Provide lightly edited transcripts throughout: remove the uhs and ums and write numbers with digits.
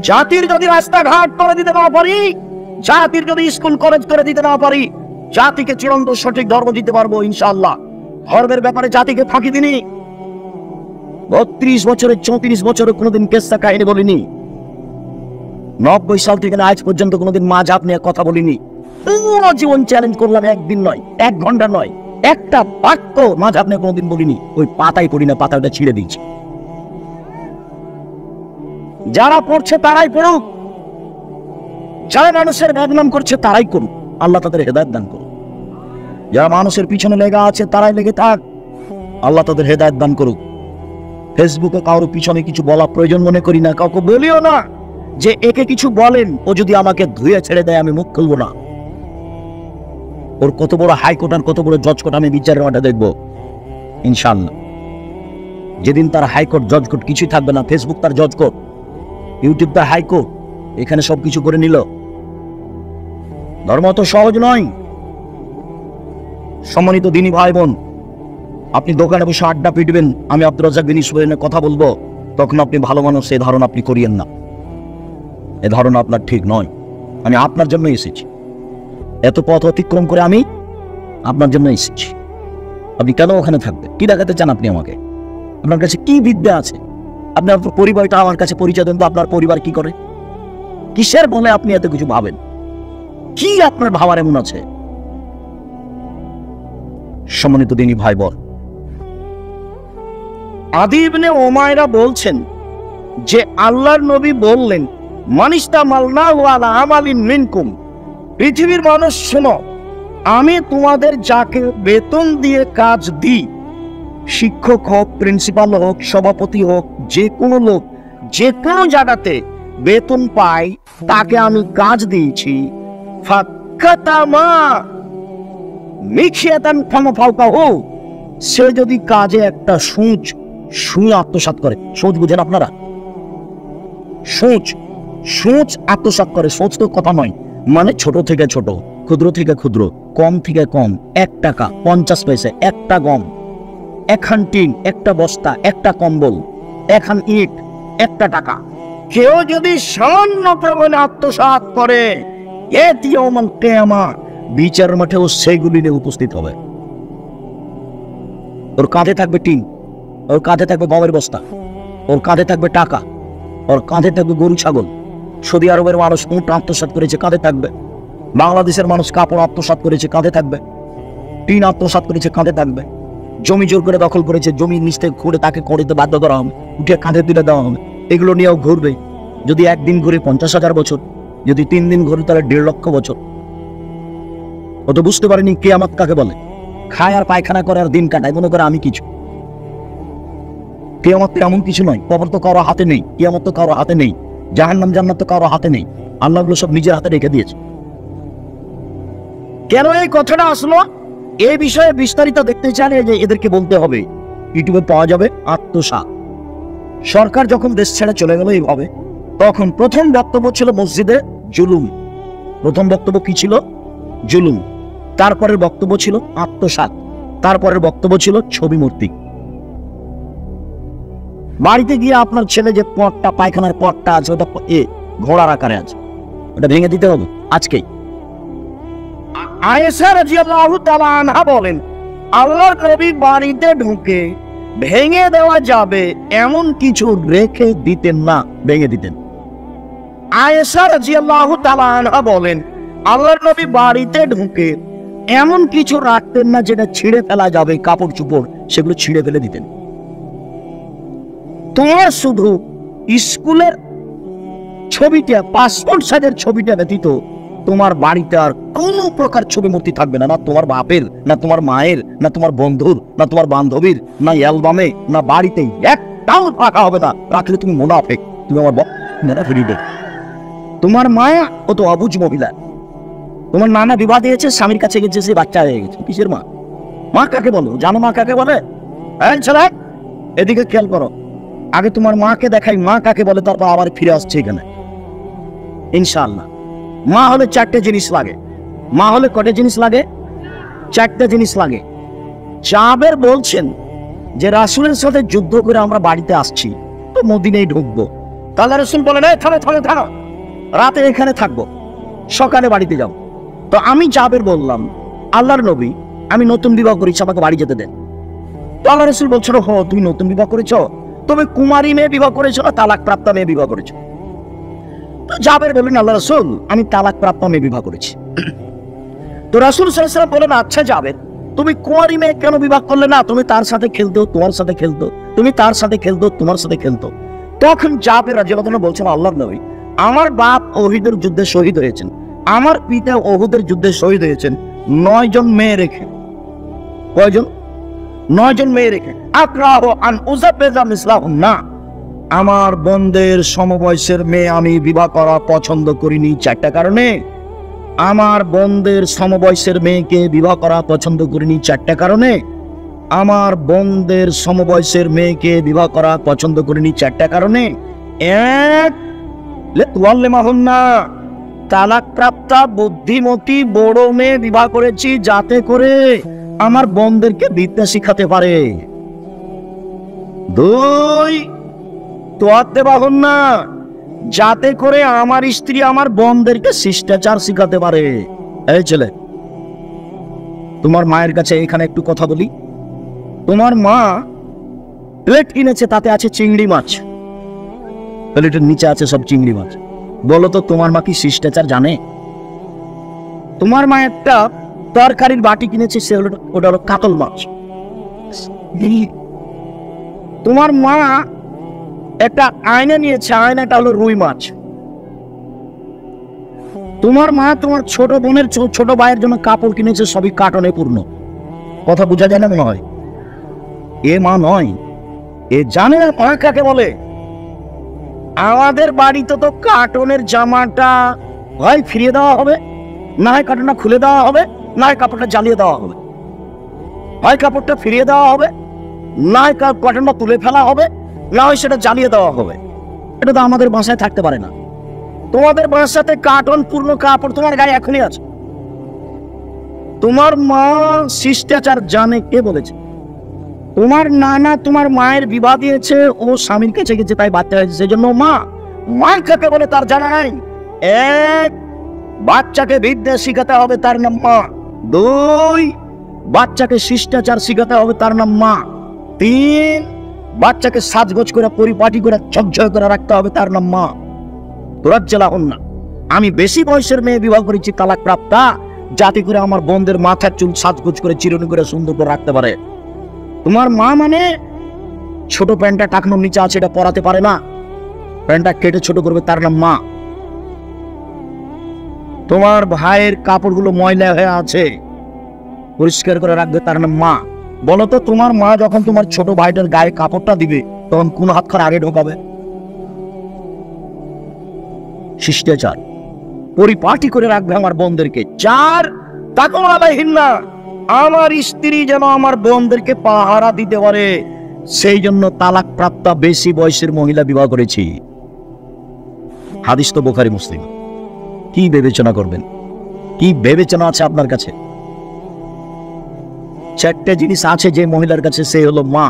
জাতির যদি রাস্তাঘাট করে দিতে না পারি, জাতির যদি স্কুল কলেজ করে দিতে না পারি, জাতিকে চূড়ান্ত সঠিক ধর্ম দিতে পারবো ইনশাআল্লাহ। ধর্মের ব্যাপারে জাতিকে ফাঁকি দিনি। 32 বছরে 34 বছরে কোনোদিন কেসা কাহিনী বলিনি। 90 সাল থেকে আজ পর্যন্ত কোনোদিন মাযহাব নিয়ে কথা বলিনি। পুরো জীবন চ্যালেঞ্জ করলাম, একদিন নয়, 1 ঘন্টা নয়, একটা বাক্য মাযহাব নিয়ে কোনোদিন বলিনি। ওই পাতাই পড়ি না, পাতাটা ছিঁড়ে দিয়েছি। যারা পড়ছে তারাই পড়ুক, যারা মানুষের বদনাম করছে তারাই করুক, আল্লাহ তাদের হেদায়েত দান করুক। যারা মানুষের পিছনে লেগে আছে তারাই লেগে থাক, আল্লাহ তাদের হেদায়েত দান করুক। ফেসবুকে কারোর পিছনে কিছু বলা প্রয়োজন মনে করি না, কাউকে বলিও না যে একে কিছু বলেন, ও যদি আমাকে ধুয়ে ছেড়ে দেয় আমি মুখ খুলবো না। ওর কত বড় হাইকোর্ট আর কত বড় জজ কোর্ট আমি বিচারের মাঠে দেখবো ইনশাআল্লাহ। যেদিন তার হাইকোর্ট জজ কোর্ট কিছুই থাকবে না, ফেসবুক তার জজ কোর্ট, ইউটিউব তার হাইকোর্ট, এখানে সবকিছু করে নিল। ধর্ম তো সহজ নয়। সম্মানিত দিনী ভাই বোন, আপনি দোকানে বসে আড্ডা পিটবেন, আমি আব্দুর রাজ্জাক বিন ইউসুফের কথা বলবো, তখন আপনি ভালো মানুষ, এই ধারণা আপনি করিয়েন না। এ ধারণা আপনার ঠিক নয়। আমি আপনার জন্য এসেছি, এত পথ অতিক্রম করে আমি আপনার জন্য এসেছি। আপনি কেন ওখানে থাকবেন? কি দেখাতে চান আপনি আমাকে? আপনার কাছে কি বিদ্যা আছে? আপনি আপনার পরিবারটা আমার কাছে পরিচয় দেন তো। আপনার পরিবার কি করে? কিসের বলে আপনি এত কিছু ভাবেন? কি আপনার ভাবার এমন আছে? সম্মানিত দিনী ভাই বোন, আদি ইবনে উমাইরা বলছেন যে আল্লাহর নবী বললেন, মানিস্তা মালনাহু আলা আমালিন মিনকুম, পৃথিবীর মানুষ শোনো, আমি তোমাদের যাকে বেতন দিয়ে কাজ দিই, শিক্ষক হোক, প্রিন্সিপাল হোক, সভাপতি হোক, যে কোনো লোক যে কোনো জায়গাতে বেতন পায়, তাকে আমি কাজ দিয়েছি, ফাকাতামা মিখিয়াতান ফামাফাউকাহু, সে যদি কাজে একটা সুচ আত্মসাৎ করে। সুচ বুঝেন আপনারা? সুচ আত্মসাৎ করে। সুচ তো কথা নয়, মানে ছোট থেকে ছোট, ক্ষুদ্র থেকে ক্ষুদ্র, কম থেকে কম, 1 টাকা 50 পয়সা, একটা গম, 1 টিন, একটা বস্তা, একটা কম্বল, 1 ইট, 1 টাকা। কেউ যদি সামান্য পরিমাণে আত্মসাৎ করে, ইয়াউমাল কিয়ামা, বিচার মাঠেও সেগুলি নিয়ে উপস্থিত হবে। ওর কাঁধে থাকবে টিন, ওর কাঁধে থাকবে গমের বস্তা, ওর কাঁধে থাকবে টাকা, ওর কাঁধে থাকবে গরু ছাগল। সৌদি আরবের মানুষ উট আত্মসাৎ করেছে, কাঁধে থাকবে। বাংলাদেশের মানুষ কাপড় আত্মসাৎ করেছে, কাঁধে থাকবে। টিন আত্মসাৎ করেছে, কাঁধে থাকবে। জমি জোর করে দখল করেছে, জমির নিচ থেকে খুঁড়ে তাকে করিতে বাধ্য করা হবে, উঠে কাঁধে তুলে দেওয়া হবে। এগুলো নিয়েও ঘুরবে। যদি 1 দিন ঘুরে 50,000 বছর, যদি 3 দিন ঘুরে তাহলে 1.5 লক্ষ বছর। ও তো বুঝতে পারেনি কিয়ামত কাকে বলে। খায় আর পায়খানা করে আর দিন কাটায়, মনে করে আমি কিছু। কিয়ামত এমন কিছু নয়। কবর তো কারো হাতে নেই, কিয়ামত তো কারো হাতে নেই, জাহান্নাম জান্নাত তো কারো হাতে নেই। আল্লাহ সব নিজের হাতে রেখে দিয়েছে। কেন এই কথাটা আসলো? এই বিষয়ে বিস্তারিত দেখতে চান, যে এদেরকে বলতে হবে, ইউটিউবে পাওয়া যাবে। আত্মসাৎ। সরকার যখন দেশ ছেড়ে চলে গেল এইভাবে, তখন প্রথম বক্তব্য ছিল মসজিদে জুলুম। প্রথম বক্তব্য কি ছিল? জুলুম। তারপরের বক্তব্য ছিল আত্মসাৎ। তারপরের বক্তব্য ছিল ছবি মূর্তি। বাড়িতে গিয়ে আপনার ছেলে যে পটটা, পায়খানার পটটা আছে, ওটা ঘোড়ার আকারে আছে, ওটা ভেঙে দিতে হবে আজকেই। আয়েশা রাদিয়াল্লাহু তাআলা আনহা বলেন, আল্লাহর নবী বাড়িতে ঢুকে ভেঙে দেওয়া যাবে এমন কিছু রেখে দিতেন না, ভেঙে দিতেন। আয়েশা রাদিয়াল্লাহু তাআলা আনহা বলেন, আল্লাহর নবী বাড়িতে ঢুকে এমন কিছু রাখতেন না যেটা ছিঁড়ে ফেলা যাবে, কাপড় চোপড়, সেগুলো ছিঁড়ে ফেলে দিতেন। তোমার শুধু স্কুলের ছবিটা, পাসপোর্ট সাইজের ছবিটা ব্যতীত তোমার বাড়িতে আর কোনো প্রকার ছবি মূর্তি থাকবে না। না তোমার বাপের, না তোমার মায়ের, না তোমার বন্ধুর, না তোমার বান্ধবীর, না অ্যালবামে, না বাড়িতে একটাও রাখা হবে না। রাখলে তুমি মুনাফিক, তুমি আমার বাবা ফিরিবে। তোমার মায়া ও তো অবুঝ মহিলা। তোমার নানা বিবাহ দিয়েছে, স্বামীর কাছে গেছে, সে বাচ্চা হয়ে গেছে। কিসের মা? মা কাকে বলো? জানো মা কাকে বলে? ছেলে এদিকে খেয়াল করো। আগে তোমার মাকে দেখাই মা কাকে বলে, তারপর আবার ফিরে আসছে এখানে ইনশাআল্লাহ। মা হলে 4টে জিনিস লাগে। মা হলে কয়টা জিনিস লাগে? 4টে জিনিস লাগে। জাবের বলছেন যে রাসূলের সাথে যুদ্ধ করে আমরা বাড়িতে আসছি, তো মদিনায় ঢুকবো। আল্লাহ রাসূল বলেন, এই থামো থামো থামো, রাতে এখানে থাকবো, সকালে বাড়িতে যাও। তো আমি জাবের বললাম, আল্লাহর নবী, আমি নতুন বিবাহ করেছি, আমাকে বাড়ি যেতে দেন। তো আল্লাহ রাসূল বলছিল, হ তুমি নতুন বিবাহ করেছো, তুমি কুমারী মেয়ে বিবাহ করেছো না তালাক প্রাপ্ত মেয়ে বিবাহ করেছো? তো জাবের বললেন, আল্লাহ রাসূল, আমি তালাক প্রাপ্ত মেয়ে বিবাহ করেছি। তো রাসূল সাল্লাল্লাহু আলাইহি ওয়াসাল্লাম বলেন, আচ্ছা জাবের, তুমি কুমারী মেয়ে কেন বিবাহ করলে না? তুমি তার সাথে খেলতো, তোমার সাথে খেলতো, তুমি তার সাথে খেলতো, তোমার সাথে খেলতো। তখন জাবের রাদিয়াল্লাহু আনহু বলছেন, আল্লাহর নবী, আমার বাপ ওহিদের যুদ্ধে শহীদ হয়েছেন, আমার পিতা ওহুদের যুদ্ধে শহীদ হয়েছেন 9 জন মেয়ে রেখে। কয়জন? 9 জন মেয়ে রেখে। আকরাহু আন উযাব্বিজা মিসলাহুন্না, আমার বোনদের সমবয়সের মেয়ে আমি বিবাহ করা পছন্দ করিনি 4টা কারণে। আমার বোনদের সমবয়সের মেয়েকে বিবাহ করা পছন্দ করিনি 4টা কারণে। আমার বোনদের সমবয়সের মেয়েকে বিবাহ করা পছন্দ করিনি 4টা কারণে। এক, লিতুআল্লিমাহুন্না, তালাক প্রাপ্তা বুদ্ধিমতী বড় মেয়ে বিবাহ করেছি যাতে করে আমার বোনদেরকে বিদ্যা শিখাতে পারে। 2, তুআদ্দিবাহুন্না, যাতে করে আমার স্ত্রী আমার বোনদেরকে শিষ্টাচার শিখাতে পারে। এই ছেলে, তোমার মায়ের কাছে এখানে একটু কথা বলি। তোমার মা প্লেট কিনেছে, তাতে আছে চিংড়ি মাছ, প্লেটের নিচে আছে সব চিংড়ি মাছ। বলো তো তোমার মা কি শিষ্টাচার জানে? তোমার মা একটা তরকারির বাটি কিনেছে, ওটা হলো কাতল মাছ। তোমার মা একটা আয়না নিয়েছে, আয়নাটা হলো রুই মাছ। তোমার মা তোমার ছোট বোনের ছোট ভাইয়ের জন্য কাপড় কিনেছে, সবই কার্টনে পূর্ণ। কথা বোঝা যায় না মনে হয়? এ মা নয়, এ জানে না মা কাকে বলে। আমাদের বাড়িতে তো কার্টনের জামাটা হয় ফিরিয়ে দেওয়া হবে, না হয় কার্টনটা খুলে দেওয়া হবে, না হয় কাপড়টা জ্বালিয়ে দেওয়া হবে। হয় কাপড়টা ফিরিয়ে দেওয়া হবে, না হয় কার্টনটা তুলে ফেলা হবে, না হয় সেটা জ্বালিয়ে দেওয়া হবে। এটা তো আমাদের বাসায় থাকতে পারে না। তোমাদের বাসাতে কার্টন পূর্ণ কাপড় তোমার গায়ে এখনই আছে। তোমার মা শিষ্টাচার জানে কে বলেছে? তোমার নানা তোমার মায়ের বিবাহ দিয়েছে, ও স্বামীর কাছে গেছে, তাই বাচ্চা হয়েছে। সেই জন্য মা কাকে বলে তার জানা নাই। এক, বাচ্চাকে বিদ্যা শিখাতে হবে, তার নাম মা। 2, বাচ্চাকে শিষ্টাচার শিখাতে হবে, তার নাম মা। 3, বাচ্চাকে সাজগোজ করে পরিপাটি করে ঝকঝক করে রাখতে হবে, তার নাম মা। তুআদ্দিবাহুন্না, আমি বেশি বয়সের মেয়ে বিবাহ করেছি তালাক প্রাপ্তা, যাতে করে আমার বোনদের মাথার চুল সাজগোজ করে চিরুনি করে সুন্দর করে রাখতে পারে। তোমার মা মানে ছোট প্যান্টটা টাকনোর নিচে আছে, এটা পরাতে পারে না, প্যান্টটা কেটে ছোট করবে, তার নাম মা। তোমার ভাইয়ের কাপড়গুলো ময়লা হয়ে আছে, পরিষ্কার করে রাখবে, তার নাম মা। বলো তো তোমার মা যখন তোমার ছোট ভাইটার গায়ে কাপড়টা দিবে, তখন কোন হাতখানা আগে ঢোকাবে? শিষ্টাচার, পরিপাটি করে রাখবে আমার বোনদেরকে। 4, তাকওয়া আলাইহিন্না, আমার স্ত্রী যেন আমার বোনদেরকে পাহারা দিতে পারে, সেই জন্য তালাক প্রাপ্তা বেশি বয়সের মহিলা বিবাহ করেছি। হাদিস তো বুখারী মুসলিম। কি বিবেচনা করবেন? কি বিবেচনা আছে আপনার কাছে? 4টে জিনিস আছে যে মহিলার কাছে, সে হলো মা।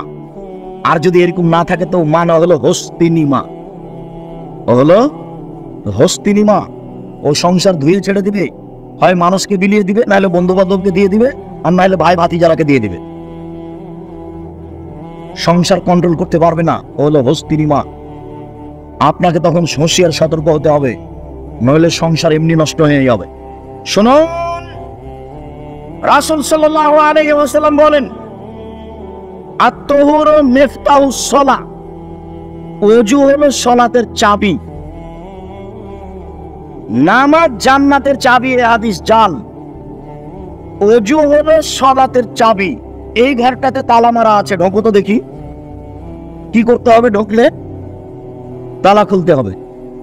আর যদি এরকম না থাকে তো মা না হলো হস্তিনী মা। ও হলো হস্তিনী মা। ও সংসার ধুয়ে ছেড়ে দিবে, হয় মানুষকে বিলিয়ে দিবে, নাহলে বন্ধু বান্ধবকে দিয়ে দিবে, আর নাহলে ভাই ভাতিজারাকে দিয়ে দিবে। সংসার কন্ট্রোল করতে পারবে না, ও হলো হস্তিনী মা। আপনাকে তখন হুঁশিয়ার সতর্ক হতে হবে, নইলে সংসার এমনি নষ্ট হয়ে যাবে। শুনুন, রাসূল সাল্লাল্লাহু আলাইহি ওয়াসাল্লাম বলেন, আত-তাহুরু মিফতাহুস সালাহ, ওযু হলো সালাতের চাবি। নামাজ জান্নাতের চাবি, এই হাদিস জাল। ওযু হলো সালাতের চাবি। এই ঘরটাতে তালা মারা আছে, ঢোকো তো দেখি। কি করতে হবে? ঢুকলে তালা খুলতে হবে।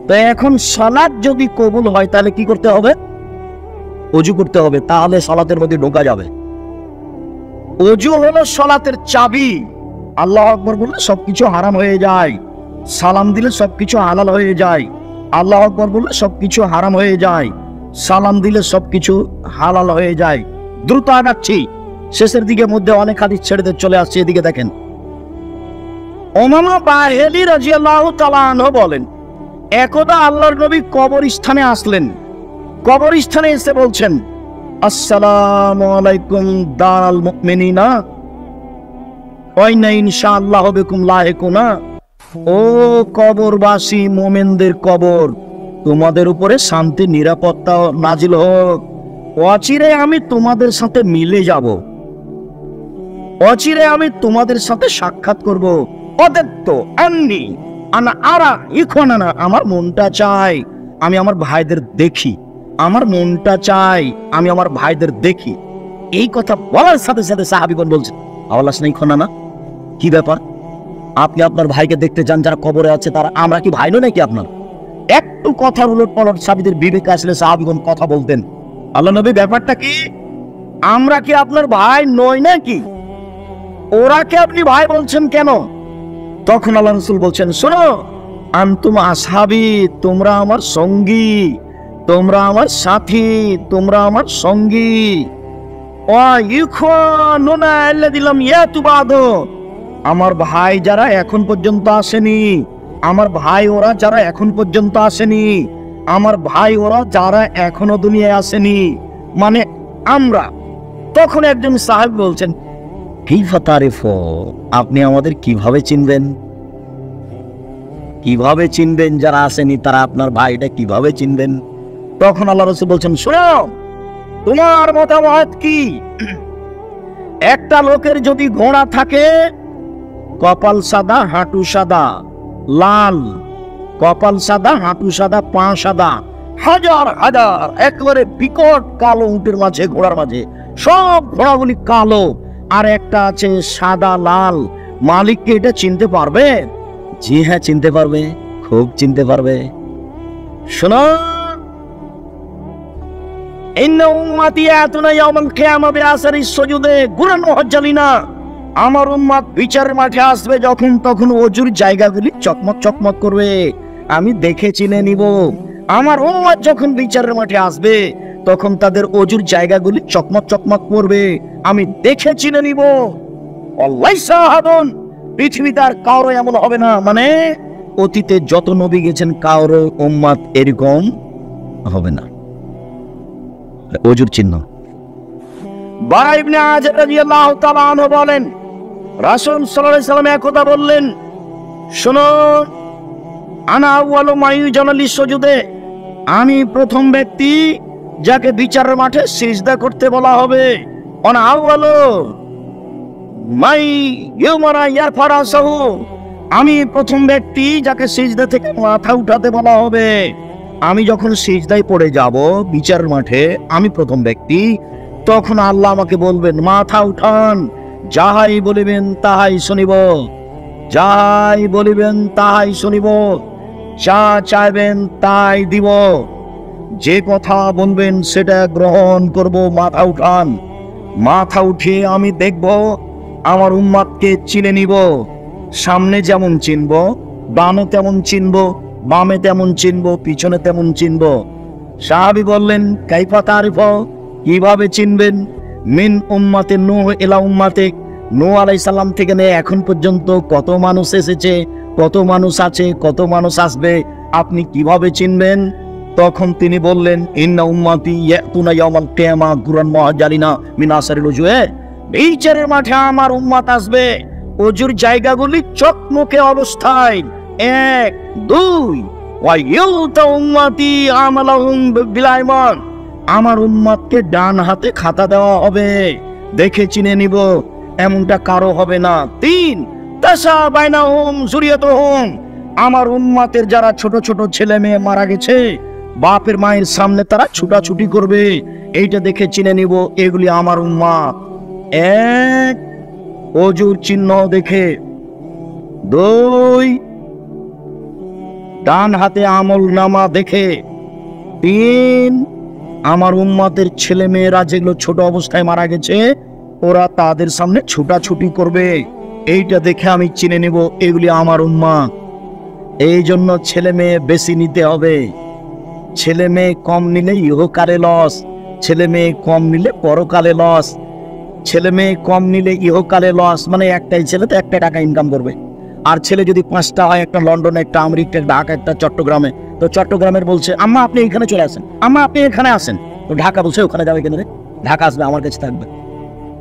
তো এখন সালাত যদি কবুল হয় তাহলে কি করতে হবে? ওযু করতে হবে, তাহলে সালাতের মধ্যে ঢোকা যাবে। ওযু হলো সালাতের চাবি। আল্লাহু আকবার বললে সবকিছু হারাম হয়ে যায়, সালাম দিলে সবকিছু হালাল হয়ে যায়। আল্লাহু আকবার বললে সবকিছু হারাম হয়ে যায়, সালাম দিলে সবকিছু হালাল হয়ে যায়। দ্রুত আগাচ্ছি, শেষের দিকে মধ্যে অনেক হাদিস ছেড়ে চলে আসছে। এদিকে দেখেন, উমামা বাহিলী রাদিয়াল্লাহু তাআলা আনহু বলেন, একদা আল্লাহর নবী কবরস্থানে আসলেন। কবরস্থানে এসে বলছেন, আসসালামু আলাইকুম দারাল মুমিনিনা ওয়া ইন্না ইনশাআল্লাহ বিকুম লাহিকুনা। ও কবরবাসী মুমিনদের কবর, তোমাদের উপরে শান্তি নিরাপত্তা নাজিল হোক। অচিরে আমি তোমাদের সাথে মিলে যাব, অচিরে আমি তোমাদের সাথে সাক্ষাৎ করব। অদেত্ত আন্নি আনা আরা ইখওয়ানানা, আমার মনটা চাই আমি আমার ভাইদের দেখি, আমার মনটা চাই আমি আমার ভাইদের দেখি। এই কথা বলার সাথে সাথে সাহাবীগণ বলছেন, আওয়াজ নাই খোনানা, কি ব্যাপার? আপনি আপনার ভাইকে দেখতে যান যারা কবরে আছে, তারা আমরা কি ভাই নই নাকি আপনার? একটু কথার উলট পালট সাহাবীদের বিবেকে আসলে সাহাবীগণ কথা বলতেন, আল্লাহ নবী ব্যাপারটা কি, আমরা কি আপনার ভাই নই নাকি? ওরাকে আপনি ভাই বলছেন কেন? তখন আল্লাহ রাসূল বলছেন, শোনো, আনতুম আসহাবি, তোমরা আমার সঙ্গী, তোমরা আমার সাথী, তোমরা আমার সঙ্গী। ওয়া ইখওয়ানুনা আল্লাযী লাম ইয়াতু বাদু, আমার ভাই যারা এখন পর্যন্ত আসেনি, আমার ভাই ওরা যারা এখন পর্যন্ত আসেনি, আমার ভাই ওরা যারা এখনো দুনিয়ায় আসেনি, মানে আমরা। তখন একজন সাহাবী বলছেন, কাইফা তারিফু, আপনি আমাদের কিভাবে চিনবেন? কিভাবে চিনবেন যারা আসেনি তারা আপনার ভাইটা কিভাবে চিনবেন? তখন আল্লাহ রাসূল বলছেন, শোনো, তোমার মতামত কি? একটা লোকের যদি ঘোড়া থাকে, কপাল সাদা হাঁটু সাদা লাল, কপাল সাদা হাঁটু সাদা পা সাদা, হাজার হাজার একেবারে বিকট কালো উটের মাঝে, ঘোড়ার মাঝে সব ঘোড়াগুলি কালো, আর একটা আছে সাদা লাল, মালিককে এটা চিনতে পারবে? জি হ্যাঁ, চিনতে পারবে, খুব চিনতে পারবে। শোনো, ইন্না উম্মতি ইয়াতুনা ইয়াউমাল কিয়ামা বিআসারি সুজুদে গুরান মুহাজ্জালিনা, আমার উম্মত বিচারের মাঠে আসবে যখন তখন ওজুর জায়গাগুলি চকমক চকমক করবে, আমি দেখে চিনে নিব। আমার উম্মত যখন বিচারের মাঠে আসবে তখন তাদের ওজুর জায়গাগুলি চকমক চকমক করবে, আমি দেখে চিনে নিব। আল্লাহু আহাদুন, পৃথিবীতে আর কারো এমন হবে না, মানে অতীতে যত নবী গেছেন কারো উম্মত এরকম হবে না। ওজুর চিহ্ন। বারা ইবনে আযিব রাদিয়াল্লাহু তাআলা আনহু বলেন, রাসূল সাল্লাল্লাহু আলাইহি সাল্লাম একথা বললেন, শোনো, আনা আউয়ালু মা ইউজানা লিসুজুদে, আমি প্রথম ব্যক্তি যাকে বিচারের মাঠে সিজদা করতে বলা হবে। আনা আউয়ালু মাই ইউমারা ইয়ারফারাসাহু, আমি প্রথম ব্যক্তি যাকে সিজদা থেকে মাথা উঠাতে বলা হবে। আমি যখন সিজদায় পড়ে যাব বিচারের মাঠে, আমি প্রথম ব্যক্তি, তখন আল্লাহ আমাকে বলবেন মাথা উঠান, যাহাই বলিবেন তাহাই শুনিব, যাহাই বলিবেন তাহাই শুনিব, যা চাইবেন তাই দিব, যে কথা বলবেন সেটা গ্রহণ করব, মাথা উঠান। মাথা উঠিয়ে আমি দেখব, আমার উম্মতকে চিনে নিব, সামনে যেমন চিনব, বামে তেমন চিনব, বামে তেমন চিনব, পিছনে তেমন চিনব। সাহাবী বললেন, কাইফা তারিফ, কিভাবে চিনবেন? মিন উম্মাতে নূহ ইলা উম্মাতে, নূহ আলাইহিস সালাম থেকে নিয়ে এখন পর্যন্ত কত মানুষ এসেছে, কত মানুষ আছে, কত মানুষ আসবে, আপনি কিভাবে চিনবেন? তখন তিনি বললেন, ইন্না উম্মাতি ইয়াতুনা ইয়াউমাল কিয়ামা গুরান মুহাজ্জালিনা মিন আসারিল উজুহে, বিচারের মাঠে আমার উম্মত আসবে ওজুর জায়গাগুলি চকমকে অবস্থায়। এক, দুই, ওয়া ইউতা উম্মতি আমালাহুম বিল আইমান, আমার উম্মতকে ডান হাতে খাতা দেওয়া হবে, দেখে চিনে নিব, এমনটা কারো হবে না। তিন, তাসা বাইনাহুম যুরিয়াতুহুম, আমার উম্মতের যারা ছোট ছোট ছেলে মেয়ে মারা গেছে, বাপের মায়ের সামনে তারা ছুটাছুটি করবে, এইটা দেখে চিনে নিব এগুলি আমার উম্মত। এক, ওজুর চিহ্ন দেখে। দুই, ডান হাতে আমল নামা দেখে। তিন, আমার উম্মতের ছেলে মেয়েরা যেগুলো ছোট অবস্থায় মারা গেছে, ওরা তাদের সামনে ছুটাছুটি করবে, এইটা দেখে আমি চিনে নেব এগুলি আমার উম্মত। এই জন্য ছেলে মেয়ে বেশি নিতে হবে, ছেলে মেয়ে কম নিলে ইহকালে লস, ছেলে মেয়ে কম নিলে পরকালে লস। ছেলে মেয়ে কম নিলে ইহকালে লস, মানে একটাই ছেলে তো একটা টাকা ইনকাম করবে, আর ছেলে যদি 5টা হয়, একটা লন্ডনে, একটা আমেরিকা, একটা ঢাকা, একটা চট্টগ্রামে, তো চট্টগ্রামের বলছে আম্মা আপনি এখানে চলে আসেন, আম্মা আপনি এখানে আসেন। তো ঢাকা বলছে ওখানে যাবে কেন রে, ঢাকা আসবে আমার কাছে থাকবে।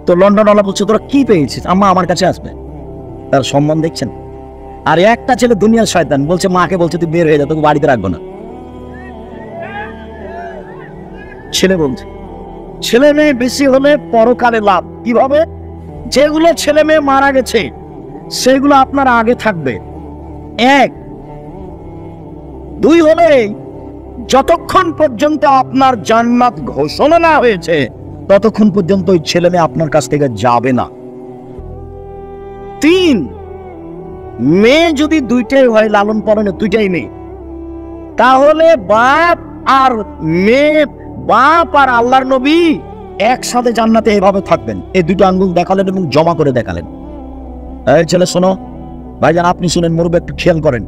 তো লন্ডনওয়ালা বলছে তোরা কি পেয়েছিস, আম্মা আমার কাছে আসবে। তার সম্মান দেখছেন। আর একটা ছেলে দুনিয়ার শয়তান, বলছে মাকে বলছে তুই বের হয়ে যা, তোকে বাড়িতে রাখবো না। ছেলে বলছে ছেলে মেয়ে বেশি হলে পরকালে লাভ। কিভাবে? যেগুলো ছেলে মেয়ে মারা গেছে সেগুলো আপনার আগে থাকবে, 1। 2 হলে যতক্ষণ পর্যন্ত আপনার জান্নাত ঘোষণা না হয়েছে ততক্ষণ পর্যন্ত ওই ছেলে মেয়ে আপনার কাছ থেকে যাবে না। 3, মেয়ে যদি 2টাই হয়, লালন পালনে 2টাই মেয়ে, তাহলে বাপ আর মেয়ে, বাপ আর আল্লাহর নবী একসাথে জান্নাতে এভাবে থাকবেন। এই 2টা আঙ্গুল দেখালেন এবং জমা করে দেখালেন। এই ছেলে শোনো, ভাইজান আপনি শুনেন, মুরব্বি একটু খেয়াল করেন।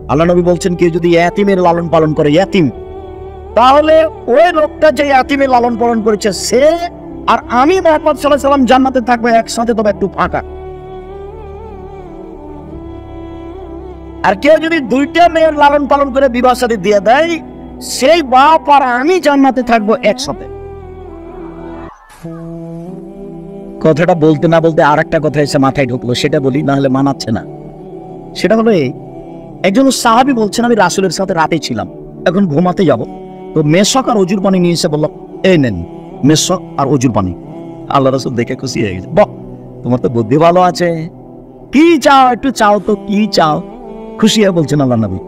আল্লাহ নবী বলছেন কেউ যদি ইয়াতিমের লালন পালন করে, ইয়াতিম, তাহলে ওই লোকটা যে ইয়াতিমের লালন পালন করেছে সে আর আমি মুহাম্মদ সাল্লাল্লাহু আলাইহি ওয়াসাল্লাম জান্নাতে থাকবে একসাথে, তবে একটু ফাঁকা। আর কেউ যদি 2টা মেয়ের লালন পালন করে বিবাহ শাদী দিয়ে দেয়, সেই বাপ আর আমি জান্নাতে থাকবো একসাথে। কথাটা বলতে না বলতে আর একটা কথা এসে মাথায় ঢুকলো, সেটা বলি, না হলে মানাচ্ছে না। সেটা হলো একজন সাহাবী বলছেন আমি রাসূলের সাথে রাতে ছিলাম, এখন ঘুমাতে যাব, তো মেশক আর অজুর পানি নিয়ে এসে বলল এই নেন মেশক আর অজুর পানি। আল্লাহ রাসূল দেখে খুশি হয়ে গেছে, বাহ তোমার তো বুদ্ধি ভালো আছে, কি চাও একটু চাও তো, কি চাও? খুশি হয়ে বলছেন আল্লাহ নবী।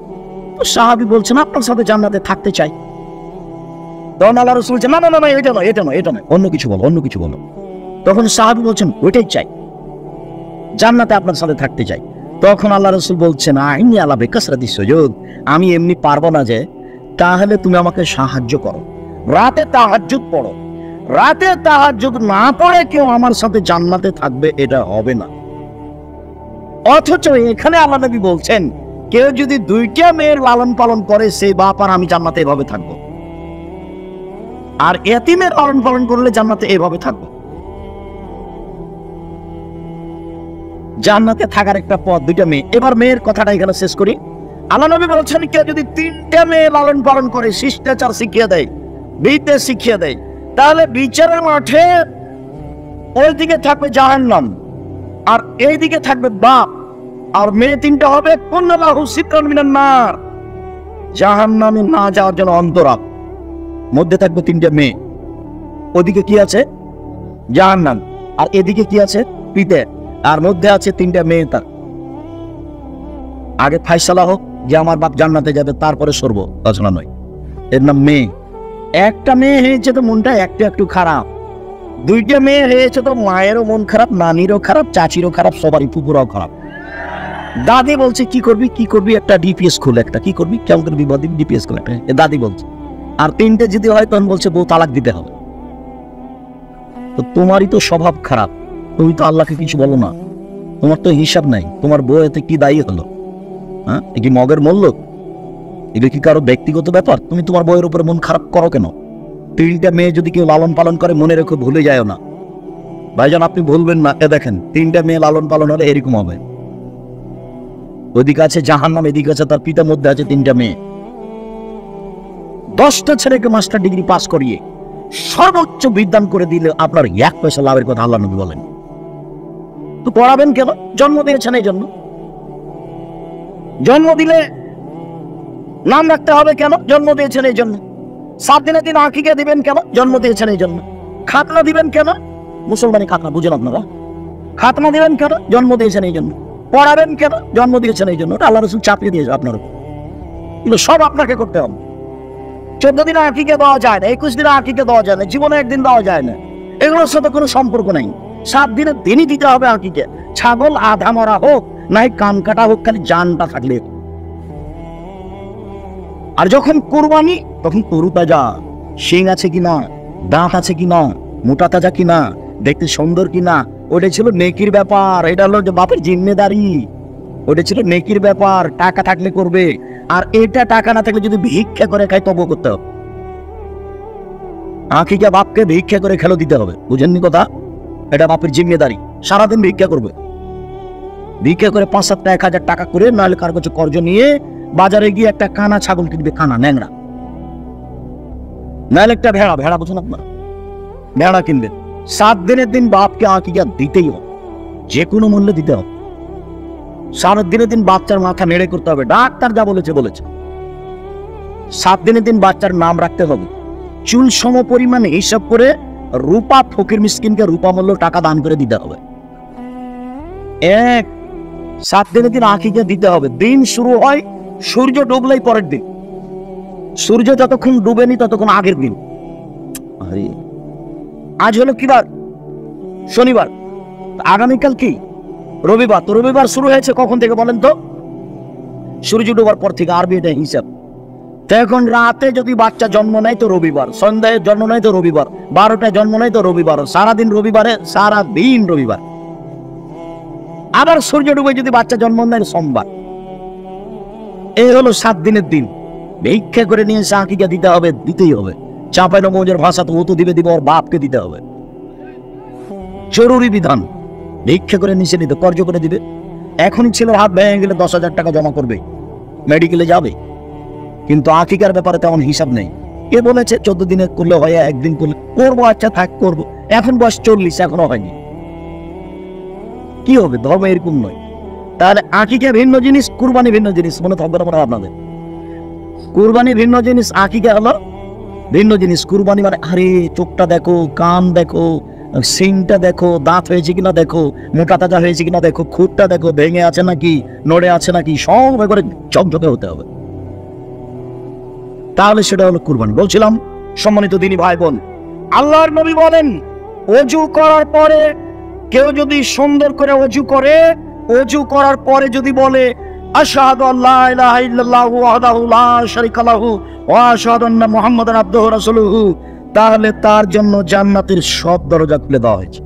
তো সাহাবী বলছেন আপনার সাথে জান্নাতে থাকতে চাই। তখন আল্লাহ রাসূল বলছেন না না না, এটা নয়, এটা নয়, এটা নয়, অন্য কিছু বলো, অন্য কিছু বলো। তখন সাহাবী বলছেন ওইটাই চাই, জান্নাতে আপনার সাথে থাকতে চাই। তখন আল্লাহ রাসূল বলছেন আইনি আলা বিকাসরাতিস সুজুদ, আমি এমনি পারবো না যে, তাহলে তুমি আমাকে সাহায্য করো, রাতে তাহাজ্জুদ পড়ো। রাতে তাহাজ্জুদ না পড়ে কেউ আমার সাথে জান্নাতে থাকবে এটা হবে না। অথচ এখানে আল্লাহ নবী বলছেন কেউ যদি 2টা মেয়ের লালন পালন করে সেই বাপ আর আমি জান্নাতে এভাবে থাকবো, আর এতিমের লালন পালন করলে জান্নাতে এভাবে থাকবো। জান্নাতে থাকার একটা পথ, 2টা মেয়ে। এবার মেয়ের কথাটা এখানে শেষ করি। আল্লাহ নবী বলছেন কেউ যদি 3টা মেয়ে লালন পালন করে, শিষ্টাচার শিখিয়ে দেয়, বিদ্যা শিখিয়ে দেয়, তাহলে বিচারের মাঠে ওইদিকে থাকবে জাহান্নাম আর এইদিকে থাকবে বাপ, আর মেয়ে 3টা হবে কুল্লাহু সিতরান মিনান নার, জাহান্নামে না যাওয়ার জন্য অন্তরাল। মধ্যে থাকবে 3টা মেয়ে, ওদিকে কি আছে? জাহান্নাম, আর এদিকে কি আছে? পিতে, আর মধ্যে আছে 3টা মেয়ে। তার আগে ফায়সালা হোক যে আমার বাপ জান্নাতে যাবে, তারপরে সরব, রচনা নয়, এর নাম মেয়ে। একটা মেয়ে হয়েছে তো মনটা একটু একটু খারাপ, 2টা মেয়ে হয়েছে তো মায়েরও মন খারাপ, নানিরও খারাপ, চাচিরও খারাপ, সবারই, পুকুরও খারাপ। দাদি বলছে কি করবি, কি করবি, একটা ডিপিএস খোল, একটা কি করবি, কেমন করে বিপদ দিবি, ডিপিএস খোল একটা, দাদি বলছে। আর 3টে যদি হয় তখন বলছে বউ তালাক দিতে হবে। তো তোমারই তো স্বভাব খারাপ, তুমি তো আল্লাহকে কিছু বলো না, তোমার তো হিসাব নাই, তোমার বউ এতে কি দায়ী হলো? হ্যাঁ, এ কি মগের মূল্য? এগুলো কি কারো ব্যক্তিগত ব্যাপার? তুমি তোমার বউয়ের উপরে মন খারাপ করো কেন? 3টা মেয়ে যদি কেউ লালন পালন করে, মনে রেখো ভুলে যায় না ভাইজান, আপনি ভুলবেন না। এ দেখেন 3টা মেয়ে লালন পালন হলে এরকম হবে, ওইদিকে আছে জাহান্নাম, এদিকে আছে তার পিতার, মধ্যে আছে 3টা মেয়ে। 10টা ছেলেকে মাস্টার ডিগ্রি পাস করিয়ে সর্বোচ্চ বিদ্যান করে দিলে আপনার 1 পয়সা লাভের কথা আল্লাহ নবী বলেন। তো পড়াবেন কেন? জন্ম দিয়েছেন এই জন্য। জন্ম দিলে নাম রাখতে হবে কেন? জন্ম দিয়েছেন এই জন্য। 7 দিনের দিন আকিকা দিবেন কেন? জন্ম দিয়েছেন এই জন্য। খাতনা দিবেন কেন? মুসলমানি খাতনা বুঝেন আপনারা, খাতনা দিবেন কেন? জন্ম দিয়েছেন এই জন্য। পড়াবেন কেন? জন্ম দিয়েছেন এই জন্য। ওটা আল্লাহ রাসূল চাপিয়ে দিয়েছে আপনার উপর, এগুলো সব আপনাকে করতে হবে। 14 দিনে আকিকা দেওয়া যায় না, 21 দিনে আকিকা দেওয়া যায় না, জীবনে একদিন দেওয়া যায় না, এগুলোর সাথে কোনো সম্পর্ক নাই। 7 দিনের দিনই দিতে হবে আকিকা, ছাগল আধা মরা হোক নাই কান কাটা হোক, খালি জানটা থাকলে। আর যখন কুরবানি, তখন গরু তাজা, শিং আছে কিনা, দাঁত আছে কিনা, মোটা তাজা কিনা, দেখতে সুন্দর কিনা, ওটা ছিল নেকির ব্যাপার। এটা হলো যে বাপের জিম্মেদারি, ওটা ছিল নেকির ব্যাপার। টাকা থাকলে করবে, আর এটা টাকা না থাকলে যদি ভিক্ষা করে খায় তবু করতে হবে। আকিকা বাপকে ভিক্ষা করে খেলো দিতে হবে, বুঝেননি কথা? এটা বাপের জিম্মেদারি, সারাদিন ভিক্ষা করবে। ভিক্ষা করে 5-7 টাকা করে, নাহলে কার কাছে কর্জ নিয়ে বাজারে গিয়ে একটা কানা ছাগল কিনবে, কানা ন্যাংরা, নাহলে একটা ভেড়া, ভেড়া বুঝুন আপনারা, ভেড়া কিনবেন। 7 দিনের দিন বাপকে আকিকা দিতেই হবে, যে কোনো মূল্যে দিতে হবে। 7 দিনের দিন বাচ্চার মাথা নেড়ে করতে হবে, ডাক্তার যা বলেছে বলেছে। 7 দিনের দিন বাচ্চার নাম রাখতে হবে, চুল সম পরিমাণে হিসাব করে রূপা ফকির মিসকিনকে রূপা মূল্য টাকা দান করে দিতে হবে। 7 দিনের দিন আকিকা দিতে হবে। দিন শুরু হয় সূর্য ডুবলেই পরের দিন, সূর্য যতক্ষণ ডুবেনি ততক্ষণ আগের দিন। আজ হলো কি বার? শনিবার। আগামীকাল কি? রবিবার। তো রবিবার শুরু হয়েছে কখন থেকে বলেন তো? সূর্য ডোবার পর থেকে, আরবি এটা হিসাব। তো এখন রাতে যদি বাচ্চা জন্ম নেয় তো রবিবার, সন্ধ্যায় জন্ম নেয় তো রবিবার, 12টায় জন্ম নেয় তো রবিবার, সারাদিন রবিবারে, সারাদিন রবিবার। আবার সূর্য ডুবে যদি বাচ্চা জন্ম নেয় সোমবার। এই হলো 7 দিনের দিন। ভিক্ষা করে নিয়ে এসে আকিকা দিতে হবে, দিতেই হবে। চাঁপাইনবাবগঞ্জের ভাষা তো ও তো দিবে, ওর বাপকে দিতে হবে, জরুরি বিধান। ভিক্ষা করে নিচে নিতে, কর্জ করে দিবে। এখনই ছেলের হাত ভেঙে গেলে 10,000 টাকা জমা করবে, মেডিকেলে যাবে। কিন্তু আকিকার ব্যাপারে তেমন হিসাব নেই। কে বলেছে 14 দিনে করলে হয়, একদিন করলে করবো, আচ্ছা থাক করবো। এখন বয়স 40, এখনো হয়নি, কি হবে? ধর্ম এরকম নয়। তাহলে আকিকা ভিন্ন জিনিস, কুরবানি ভিন্ন জিনিস, মনে থাকবে না আপনাদের? কুরবানি ভিন্ন জিনিস, আকিকা হলো ভিন্ন জিনিস। কুরবানি মানে আরে চোখটা দেখো, কান দেখো, সিংটা দেখো, দাঁত হয়েছে কিনা দেখো, মোটা তাজা হয়েছে কিনা দেখো, খুঁটটা দেখো, ভেঙে আছে নাকি, নড়ে আছে নাকি, সব করে ঝকঝকে হতে হবে, তাহলে সেটা হলো কুরবানি। বলছিলাম সম্মানিত দিনী ভাই বোন, আল্লাহর নবী বলেন, ওযু করার পরে কেউ যদি সুন্দর করে ওযু করে, ওযু করার পরে যদি বলে আশহাদু আল্লা ইলাহা ইল্লাল্লাহু ওয়াহদাহু লা শারীকা লাহু ওয়া আশহাদু আন্না মুহাম্মাদান আবদুহু ওয়া রাসূলুহু, তাহলে তার জন্য জান্নাতের সব দরজা খুলে দেওয়া হয়েছে।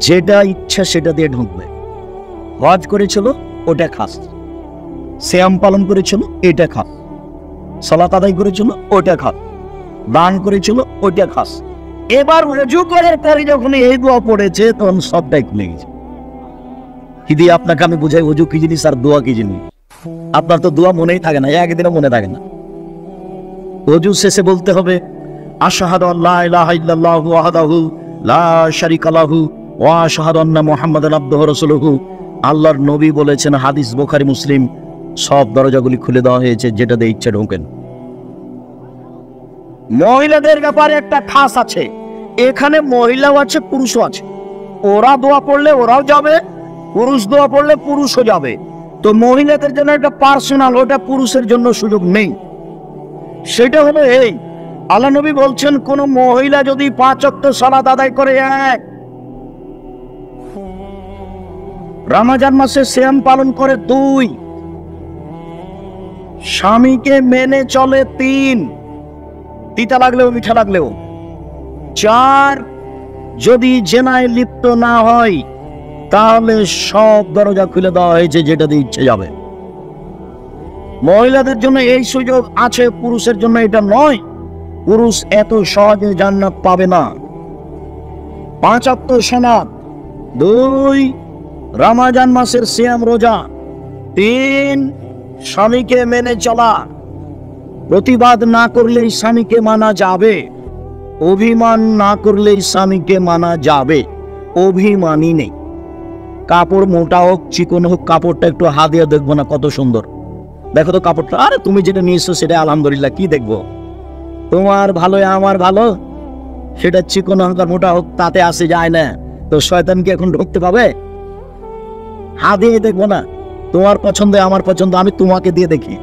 যেটা ইচ্ছা সেটা দিয়ে ঢুকবে। হজ করেছিল ওটা খাস, সিয়াম পালন করেছিল এটা খাস, সালাত আদায় করেছিল ওটা খাস, দান করেছিল ওটা খাস। এবার ওযু করার পরে যখন এই দোয়া পড়েছে তখন সবটাই খুলে গেছে। কি দিয়ে আপনাকে আমি বুঝাই ওযু কি জিনিস আর দোয়া কি জিনিস? আপনার তো দোয়া মনেই থাকে না, একদিনও মনে থাকে না। ওযু শেষে বলতে হবে আশহাদু আল্লা ইলাহা ইল্লাল্লাহু ওয়াহদাহু লা শারীকা লাহু ওয়া আশহাদু আন্না মুহাম্মাদান আবদুহু ওয়া রাসূলুহু। আল্লাহর নবী বলেছেন, হাদিস বুখারী মুসলিম, সব দরজাগুলি খুলে দেওয়া হয়েছে, যেটা দিয়ে ইচ্ছা ঢোকেন। মহিলাদের ব্যাপারে একটা খাস আছে, এখানে মহিলাও আছে পুরুষও আছে। ওরা দোয়া পড়লে ওরাও যাবে, পুরুষ দোয়া পড়লে পুরুষও যাবে। তো মহিলাদের জন্য একটা পার্সোনাল, ওটা পুরুষের জন্য সুযোগ নেই। সেটা হলো এই, আল্লাহ নবী বলছেন, কোন মহিলা যদি 5 ওয়াক্ত সালাত আদায় করে, 1, রমজান মাসে সিয়াম পালন করে, 2, স্বামীকে মেনে চলে, 3, তিতা লাগলেও মিঠা লাগলেও, 4, যদি জেনায় লিপ্ত না হয়, তাহলে সব দরজা খুলে দেওয়া হয়েছে, যেটা দিয়ে ইচ্ছে যাবে। মহিলাদের জন্য এই সুযোগ আছে, পুরুষের জন্য এটা নয়। পুরুষ এত সহজে জান্নাত পাবে না। 5 ওয়াক্ত সালাত, 2 রমজান মাসের সিয়াম রোজা, 3 স্বামীকে মেনে চলা। প্রতিবাদ না করলেই স্বামীকে মানা যাবে, অভিমান না করলেই স্বামীকে মানা যাবে। অভিমানই নেই। কাপড় মোটা হোক চিকন হোক, কাপড়টা একটু হাত দিয়ে দেখবো না কত সুন্দর, দেখো তো কাপড়টা, আরে তুমি যেটা নিয়েছো সেটা আলহামদুলিল্লাহ, কি দেখবো? তোমার ভালো আমার ভালো, সেটা চিকন হোক আর মোটা হোক তাতে আসে যায় না। তো শয়তান কি এখন ঢুকতে পাবে? হাত দিয়ে দেখবো না? তোমার পছন্দ আমার পছন্দ, আমি তোমাকে দিয়ে দেখি।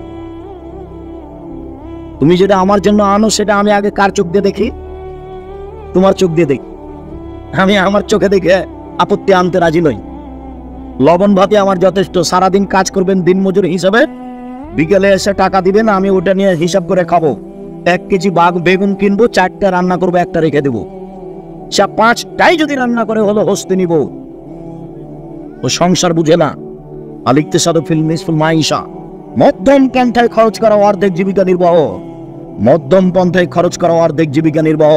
তুমি যেটা আমার জন্য আনো সেটা আমি আগে কার চোখ দিয়ে দেখি? তোমার চোখ দিয়ে দেখি। আমি আমার চোখে দেখে আপত্তি আনতে রাজি নই। লবণ ভাতে আমার যথেষ্ট। সারাদিন কাজ করবেন দিনমজুর হিসাবে, বিকেলে এসে টাকা দিবেন, আমি ওটা নিয়ে হিসাব করে খাবো। 1 কেজি বেগুন কিনবো, 4টা রান্না করবো, 1টা রেখে দেবো। 5টাই যদি রান্না করে হলো হস্তে নিব। ও সংসার বুঝে না। আলিকতিসাদু ফিল নিসফুল মাইশা, মধ্যম পন্থায় খরচ করা অর্ধেক জীবিকা নির্বাহ। মধ্যম পন্থায় খরচ করা অর্ধেক জীবিকা নির্বাহ।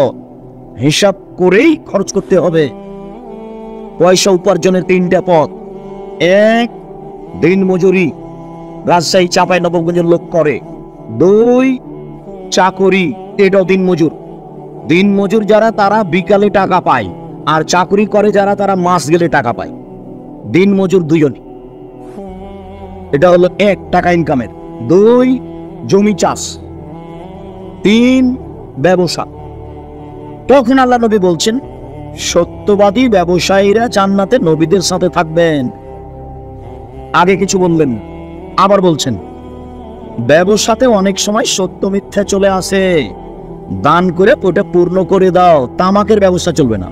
হিসাব করেই খরচ করতে হবে। পয়সা উপার্জনের তিনটা পথ। এক, দিন মজুরি, রাজশাহী চাঁপাইনবাবগঞ্জের লোক করে। দুই, চাকরি, এটাও দিন মজুর। দিন মজুর যারা তারা বিকালে টাকা পায়, আর চাকরি করে যারা তারা মাস গেলে টাকা পায়। দিন মজুর দুজনই। এটা হলো এক, টাকা ইনকামের। দুই, জমি চাষ। তিন, ব্যবসা। তখন আল্লাহ নবী বলছেন, সত্যবাদী ব্যবসায়ীরা জান্নাতে নবীদের সাথে থাকবেন। আগে কিছু বললেন, আবার বলছেন ব্যবসাতে অনেক সময় সত্য মিথ্যা চলে আসে, দান করে ওটা পূর্ণ করে দাও, তামাকের ব্যবসা চলবে না।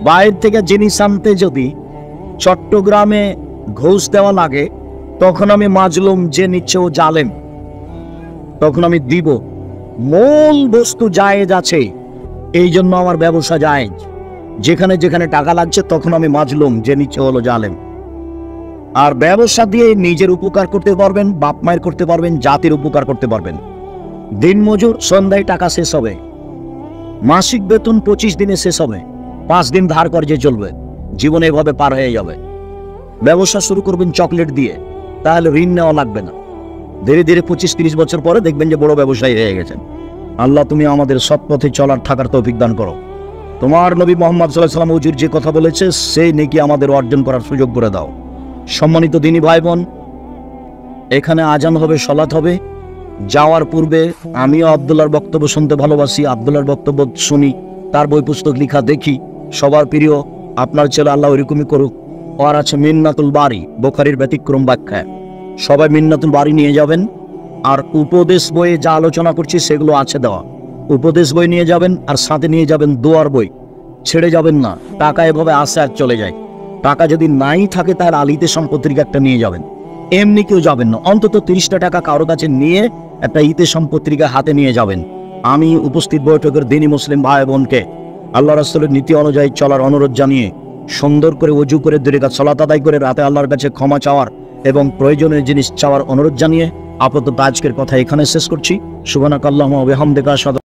বাইরে থেকে জিনিস আনতে যদি চট্টগ্রামে ঘুষ দেওয়া লাগে, তখন আমি মাজলুম, যে নিচ্ছে ও জালেম, তখন আমি দিব। মূল বস্তু জায়েজ আছে, এই জন্য আমার ব্যবসা জায়েজ। যেখানে যেখানে টাকা লাগছে তখন আমি মাজলুম, যে নিচ্ছে হলো জালেম। আর ব্যবসা দিয়ে নিজের উপকার করতে পারবেন, বাপ মায়ের করতে পারবেন, জাতির উপকার করতে পারবেন। দিন মজুর, সন্ধ্যায় টাকা শেষ হবে। মাসিক বেতন 25 দিনে শেষ হবে, 5 দিন ধার কর্জে চলবে, জীবনে এভাবে পার হয়ে যাবে। ব্যবসা শুরু করবেন চকলেট দিয়ে, তাহলে ঋণ নেওয়া লাগবে না। ধীরে ধীরে 25-30 বছর পরে দেখবেন যে বড় ব্যবসায়ী হয়ে গেছেন। আল্লাহ তুমি আমাদের সৎ পথে চলার থাকার তৌফিক দান করো। তোমার নবী মুহাম্মদ সাল্লাল্লাহু আলাইহি ওয়াসাল্লাম হুজুর যে কথা বলেছে সেই নেকি আমাদের অর্জন করার সুযোগ করে দাও। সম্মানিত দিনী ভাই বোন, এখানে আজান হবে, সালাত হবে। যাওয়ার পূর্বে আমিও আব্দুল্লাহর বক্তব্য শুনতে ভালোবাসি, আব্দুল্লাহর বক্তব্য শুনি, তার বই পুস্তক লিখা দেখি। সবার প্রিয় আপনার ছেলে, আল্লাহ ওইরকমই করুক। আর আছে মিন্নাতুল বারী, বুখারীর ব্যতিক্রম ব্যাখ্যা। সবাই মিন্নাতুল বারী নিয়ে যাবেন। আর উপদেশ বইয়ে যা আলোচনা করছি সেগুলো আছে দেওয়া, উপদেশ বই নিয়ে যাবেন। আর সাথে নিয়ে যাবেন দোয়ার বই, ছেড়ে যাবেন না। টাকা এভাবে আসে আর চলে যায়। টাকা যদি নাই থাকে তাহলে আলিতে সম্পত্তির একটা নিয়ে যাবেন, এমনি কেউ যাবেন না। অন্তত 30টা টাকা কারো কাছে নিয়ে একটা ইতে সম্পত্তিকা হাতে নিয়ে যাবেন। আমি উপস্থিত বৈঠকের দিনী মুসলিম ভাই বোনকে আল্লাহ রাসূলের নীতি অনুযায়ী চলার অনুরোধ জানিয়ে, সুন্দর করে ওযু করে 2 রাকাত সালাত আদায় করে রাতে আল্লাহর কাছে ক্ষমা চাওয়ার এবং প্রয়োজনীয় জিনিস চাওয়ার অনুরোধ জানিয়ে আপাতত আজকের কথা এখানে শেষ করছি। সুবহানাকাল্লাহুম্মা ওয়া বিহামদিকা।